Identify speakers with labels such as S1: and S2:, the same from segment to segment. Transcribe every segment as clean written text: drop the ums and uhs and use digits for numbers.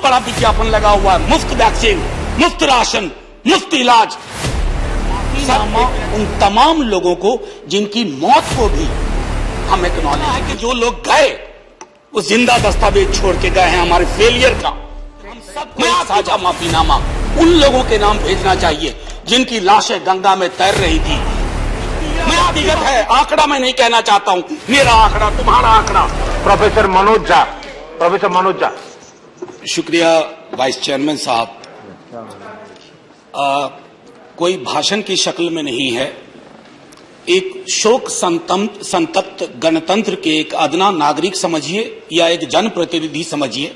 S1: बड़ा विज्ञापन लगा हुआ है, मुफ्त वैक्सीन, मुफ्त राशन, मुफ्त इलाज। उन तमाम लोगों को जिनकी मौत को भी हम एक्नॉलेज है कि जो लोग गए वो जिंदा दस्तावेज छोड़ के गए हैं हमारे फेलियर का। हम सबको एक साझा माफीनामा उन लोगों के नाम भेजना चाहिए जिनकी लाशें गंगा में तैर रही थी। मैं व्यक्तिगत है, आंकड़ा मैं नहीं कहना चाहता हूं, मेरा आंकड़ा, तुम्हारा आंकड़ा।
S2: प्रोफेसर मनोज झा।
S1: शुक्रिया वाइस चेयरमैन साहब। कोई भाषण की शक्ल में नहीं है, एक शोक संतप्त गणतंत्र के एक अदना नागरिक समझिए या एक जनप्रतिनिधि समझिए,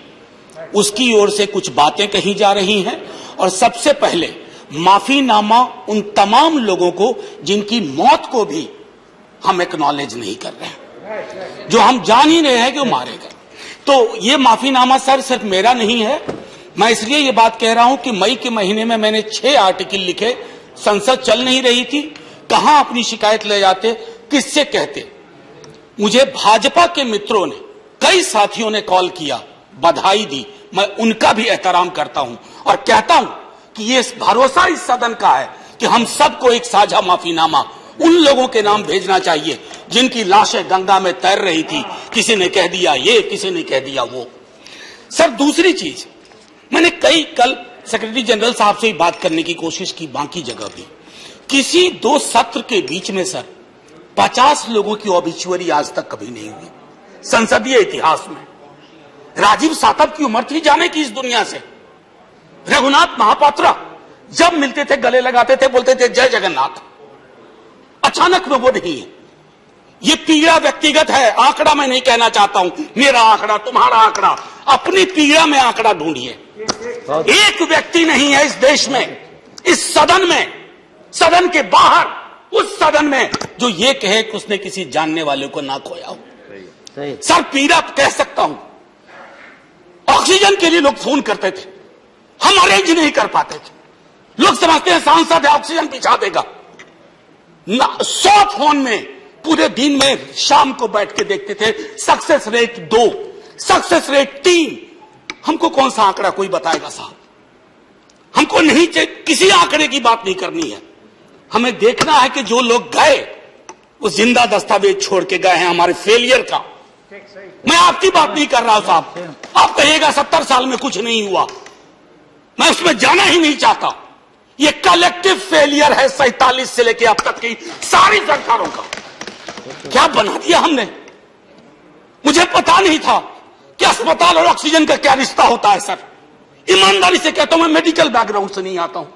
S1: उसकी ओर से कुछ बातें कही जा रही हैं। और सबसे पहले माफीनामा उन तमाम लोगों को जिनकी मौत को भी हम एक्नॉलेज नहीं कर रहे हैं, जो हम जान ही रहे हैं कि वो मारे गए। तो ये माफीनामा सर सिर्फ मेरा नहीं है। मैं इसलिए ये बात कह रहा हूं कि मई के महीने में मैंने 6 आर्टिकल लिखे, संसद चल नहीं रही थी, कहां अपनी शिकायत ले जाते, किससे कहते। मुझे भाजपा के मित्रों ने, कई साथियों ने कॉल किया, बधाई दी, मैं उनका भी एहतराम करता हूं और कहता हूं कि ये भरोसा इस सदन का है कि हम सबको एक साझा माफीनामा उन लोगों के नाम भेजना चाहिए जिनकी लाशें गंगा में तैर रही थी। किसी ने कह दिया ये, किसी ने कह दिया वो। सर दूसरी चीज, मैंने कल सेक्रेटरी जनरल साहब से बात करने की कोशिश की, बाकी जगह भी, किसी 2 सत्र के बीच में सर 50 लोगों की ऑबिचुअरी आज तक कभी नहीं हुई संसदीय इतिहास में। राजीव सातव की उम्र थी जाने की इस दुनिया से। रघुनाथ महापात्रा जब मिलते थे गले लगाते थे, बोलते थे जय जगन्नाथ। अचानक में वो नहीं है। ये पीड़ा व्यक्तिगत है, आंकड़ा मैं नहीं कहना चाहता हूं, मेरा आंकड़ा, तुम्हारा आंकड़ा। अपनी पीड़ा में आंकड़ा ढूंढिए। एक व्यक्ति नहीं है इस देश में, इस सदन में, सदन के बाहर, उस सदन में जो ये कहे कि उसने किसी जानने वाले को ना खोया हो। सर पीड़ा कह सकता हूं। ऑक्सीजन के लिए लोग फोन करते थे, हम अरेंज नहीं कर पाते थे। लोग समझते हैं सांसद है, ऑक्सीजन पहुंचा देगा। 100 फोन में पूरे दिन में शाम को बैठ के देखते थे, सक्सेस रेट 2, सक्सेस रेट 3। हमको कौन सा आंकड़ा कोई बताएगा साहब? हमको नहीं चाहिए, किसी आंकड़े की बात नहीं करनी है। हमें देखना है कि जो लोग गए वो जिंदा दस्तावेज छोड़ के गए हैं हमारे फेलियर का। मैं आपकी बात नहीं कर रहा हूं साहब। आप कहिएगा 70 साल में कुछ नहीं हुआ, मैं उसमें जाना ही नहीं चाहता। ये कलेक्टिव फेलियर है 47 से लेकर अब तक की सारी सरकारों का। क्या बना दिया हमने? मुझे पता नहीं था कि अस्पताल और ऑक्सीजन का क्या रिश्ता होता है सर। ईमानदारी से कहता हूं, मैं मेडिकल बैकग्राउंड से नहीं आता हूं।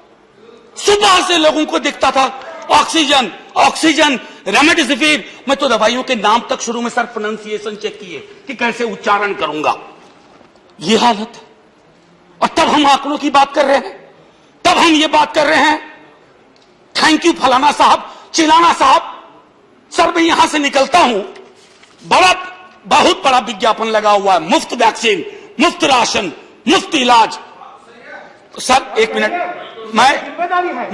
S1: सुबह से लोगों को दिखता था ऑक्सीजन ऑक्सीजन, रेमडेसिविर। मैं तो दवाइयों के नाम तक शुरू में सर प्रोनाउंसिएशन चेक किए कि कैसे उच्चारण करूंगा। ये हालत है। और तब हम आंकड़ों की बात कर रहे हैं, तब हम ये बात कर रहे हैं थैंक यू फलाना साहब, चिलाना साहब। सर मैं यहां से निकलता हूं, बहुत बड़ा विज्ञापन लगा हुआ है, मुफ्त वैक्सीन, मुफ्त राशन, मुफ्त इलाज। सर एक मिनट,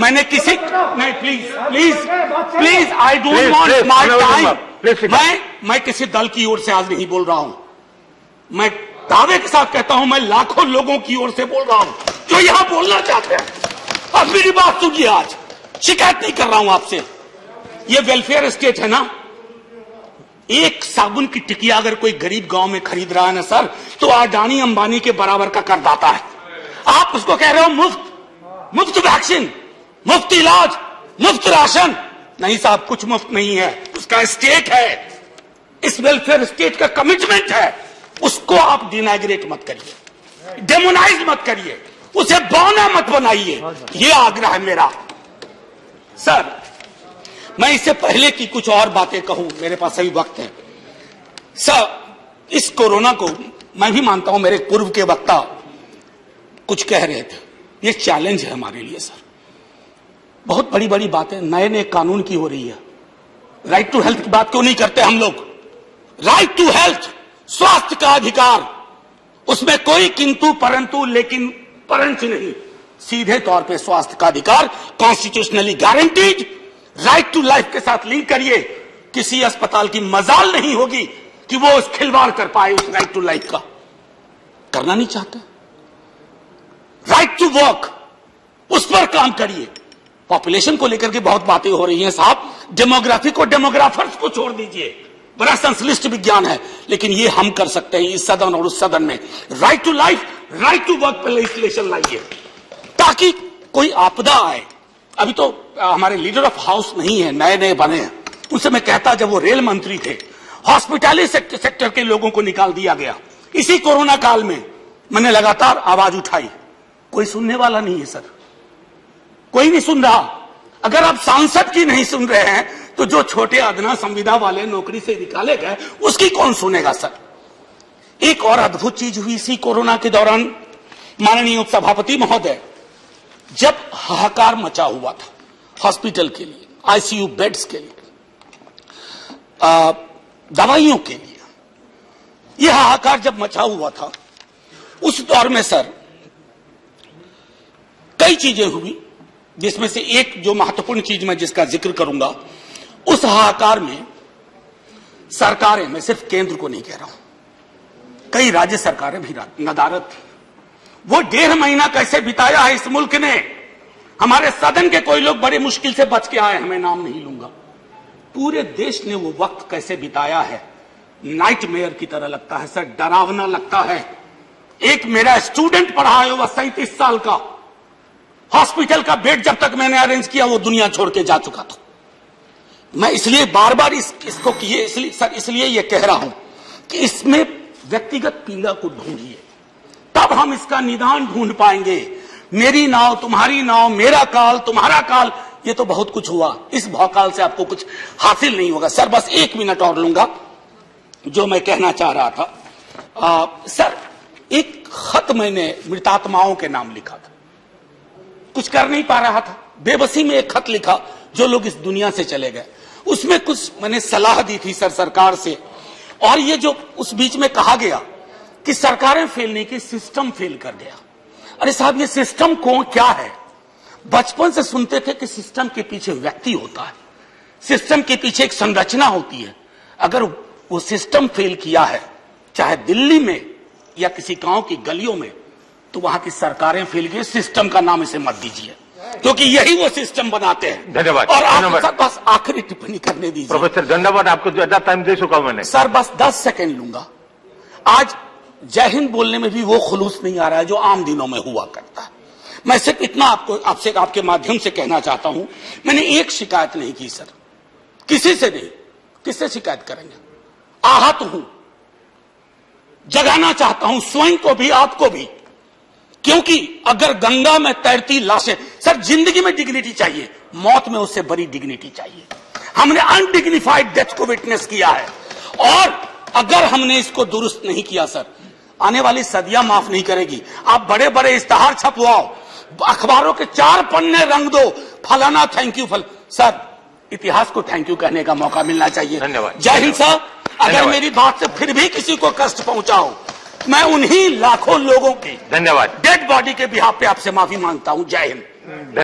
S1: मैंने किसी नहीं, please I don't want my time. मैं किसी दल की ओर से आज नहीं बोल रहा हूं। मैं दावे के साथ कहता हूं, मैं लाखों लोगों की ओर से बोल रहा हूं जो यहां बोलना चाहते हैं। अब मेरी बात सुनिए, आज शिकायत नहीं कर रहा हूं आपसे। ये वेलफेयर स्टेट है ना। एक साबुन की टिकिया अगर कोई गरीब गांव में खरीद रहा है ना सर, तो अडानी अंबानी के बराबर का करदाता है। आप उसको कह रहे हो मुफ्त वैक्सीन, मुफ्त इलाज, मुफ्त राशन। नहीं साहब, कुछ मुफ्त नहीं है, उसका स्टेट है। इस वेलफेयर स्टेट का कमिटमेंट है, उसको आप डिनाग्रेट मत करिए, डेमोनाइज मत करिए, उसे बौना मत बनाइए। ये आग्रह है मेरा। सर मैं इससे पहले की कुछ और बातें कहूं, मेरे पास अभी वक्त है। सर इस कोरोना को मैं भी मानता हूं, मेरे पूर्व के वक्ता कुछ कह रहे थे, ये चैलेंज है हमारे लिए सर। बहुत बड़ी बड़ी बातें नए कानून की हो रही है। राइट टू हेल्थ की बात क्यों नहीं करते हम लोग? राइट टू हेल्थ, स्वास्थ्य का अधिकार, उसमें कोई किंतु परंतु लेकिन परंच नहीं। सीधे तौर पे स्वास्थ्य का अधिकार constitutionally guaranteed, right to life के साथ लिंक करिए। किसी अस्पताल की मजाल नहीं होगी कि वो उस खिलवाड़ कर पाए उस राइट टू लाइफ का। करना नहीं चाहते। वर्क, उस पर काम करिए। पॉपुलेशन को लेकर के बहुत बातें हो रही हैं साहब, डेमोग्राफी को डेमोग्राफर्स को छोड़ दीजिए, बड़ा संश्लिष्ट विज्ञान है, लेकिन ये हम कर सकते हैं इस सदन और उस सदन में। Right to life, right to work पर लेजिस्लेशन लाइए ताकि कोई आपदा आए। अभी तो हमारे लीडर ऑफ हाउस नहीं है, नए नए बने हैं, उनसे मैं कहता जब वो रेल मंत्री थे, हॉस्पिटैलिटी सेक्टर के लोगों को निकाल दिया गया। इसी कोरोना काल में मैंने लगातार आवाज उठाई, कोई सुनने वाला नहीं है सर, कोई नहीं सुन रहा। अगर आप सांसद की नहीं सुन रहे हैं तो जो छोटे अदना संविदा वाले नौकरी से निकाले गए उसकी कौन सुनेगा सर। एक और अद्भुत चीज हुई इसी कोरोना के दौरान, माननीय उपसभापति महोदय, जब हाहाकार मचा हुआ था हॉस्पिटल के लिए, आईसीयू बेड्स के लिए, दवाइयों के लिए, यह हाहाकार जब मचा हुआ था उस दौर में सर कई चीजें हुई, जिसमें से एक जो महत्वपूर्ण चीज मैं जिसका जिक्र करूंगा, उस हाहाकार में सरकारें, मैं सिर्फ केंद्र को नहीं कह रहा हूं, कई राज्य सरकारें भी नदारद थी। वो 1.5 महीना कैसे बिताया है इस मुल्क ने, हमारे सदन के कोई लोग बड़े मुश्किल से बच के आए हैं, मैं नाम नहीं लूंगा, पूरे देश ने वो वक्त कैसे बिताया है, नाइटमेयर की तरह लगता है सर, डरावना लगता है। एक मेरा स्टूडेंट पढ़ा है, वह 37 साल का, हॉस्पिटल का बेड जब तक मैंने अरेंज किया वो दुनिया छोड़ के जा चुका था। मैं इसलिए बार बार इसको इसलिए ये कह रहा हूं कि इसमें व्यक्तिगत पीड़ा को ढूंढिए, तब हम इसका निदान ढूंढ पाएंगे। मेरी नाव तुम्हारी नाव, मेरा काल तुम्हारा काल, ये तो बहुत कुछ हुआ, इस भौकाल से आपको कुछ हासिल नहीं होगा। सर बस 1 मिनट और लूंगा, जो मैं कहना चाह रहा था। सर एक खत मैंने मृतात्माओं के नाम लिखा था, कुछ कर नहीं पा रहा था, बेबसी में एक खत लिखा जो लोग इस दुनिया से चले गए, उसमें कुछ मैंने सलाह दी थी सर सरकार से। और ये जो उस बीच में कहा गया कि सरकारें फेल नहीं की, सिस्टम फेल कर गया। अरे साहब ये सिस्टम क्या है? बचपन से सुनते थे कि सिस्टम के पीछे व्यक्ति होता है, सिस्टम के पीछे एक संरचना होती है। अगर वो सिस्टम फेल किया है, चाहे दिल्ली में या किसी गांव की गलियों में, तो वहां की सरकारें फेल गई। सिस्टम का नाम इसे मत दीजिए, क्योंकि यही वो सिस्टम बनाते हैं।
S2: धन्यवाद।
S1: और आप बस आखिरी टिप्पणी करने दीजिए।
S2: प्रोफेसर धन्यवाद, आपको ज्यादा टाइम दे चुका हूं मैंने।
S1: सर बस 10 सेकंड लूंगा। आज जय हिंद बोलने में भी वो खुलूस नहीं आ रहा है जो आम दिनों में हुआ करता है। मैं सिर्फ इतना आपसे आपके माध्यम से कहना चाहता हूं, मैंने एक शिकायत नहीं की सर, किसी से नहीं। किससे शिकायत करेंगे? आहत हूं, जगाना चाहता हूं स्वयं को भी आपको भी, क्योंकि अगर गंगा में तैरती लाशें, सर जिंदगी में डिग्निटी चाहिए, मौत में उससे बड़ी डिग्निटी चाहिए। हमने अनडिग्निफाइड डेथ को विटनेस किया है, और अगर हमने इसको दुरुस्त नहीं किया सर, आने वाली सदियां माफ नहीं करेगी। आप बड़े बड़े इश्तहार छपवाओ, अखबारों के 4 पन्ने रंग दो, फलाना थैंक यू सर इतिहास को थैंक यू कहने का मौका मिलना चाहिए।
S2: धन्यवाद।
S1: जय हिंद साहब। अगर मेरी बात से फिर भी किसी को कष्ट पहुंचा हो, मैं उन्हीं लाखों लोगों की
S2: धन्यवाद
S1: डेड बॉडी के बिहाफ पे आपसे माफी मांगता हूं। जय हिंद।